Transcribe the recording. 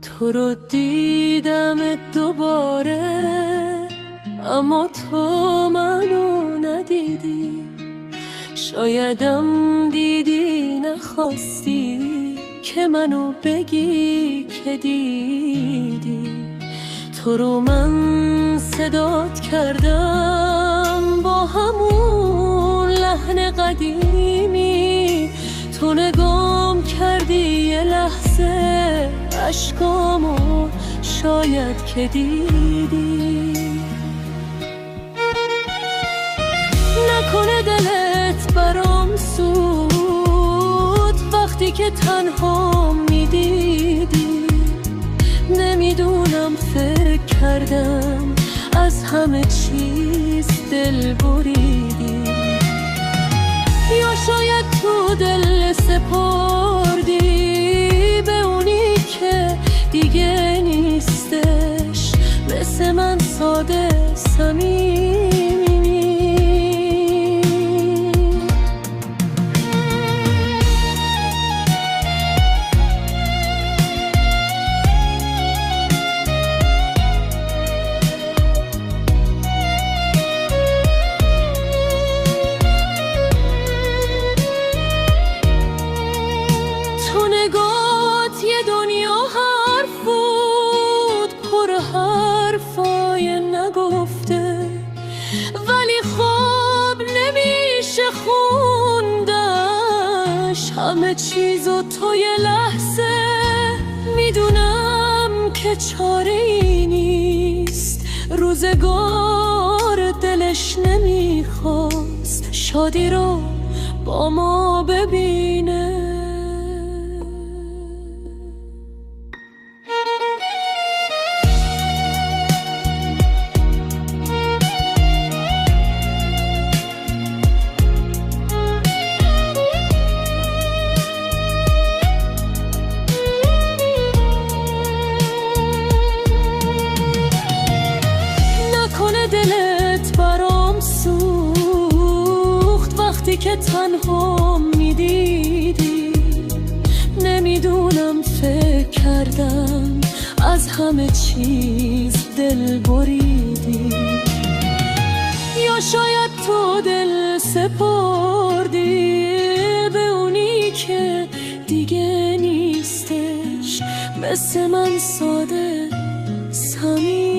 تو رو دیدم دوباره، اما تو منو ندیدی. شایدم دیدی نخواستی که منو بگی که دیدی. تو رو من صدات کردم با همون لحن قدیمی. تو نگام کردی یه لحظه، اشکامو شاید که دیدی. نکنه دلت برام سود وقتی که تنها میدیدی. نمیدونم فکر کردم از همه چیز دل بریدی، یا شاید تو دل سپردی به اونی که دیگه نیستش، مثل من ساده صمیمی. تو نگات یه دنیا حرف بود، پر حرفای نگفته، ولی خب نمیشه خوندش همه چیزو تو یه لحظه. میدونم که چاره ای نیست، روزگار دلش نمیخواست شادی رو با ما ببینه. دلت برام سوخت وقتی که تنها میدیدی. نمیدونم فکر کردم از همه چیز دل بریدی، یا شاید تو دل سپردی به اونی که دیگه نیستش، مثل من ساده صمیمی.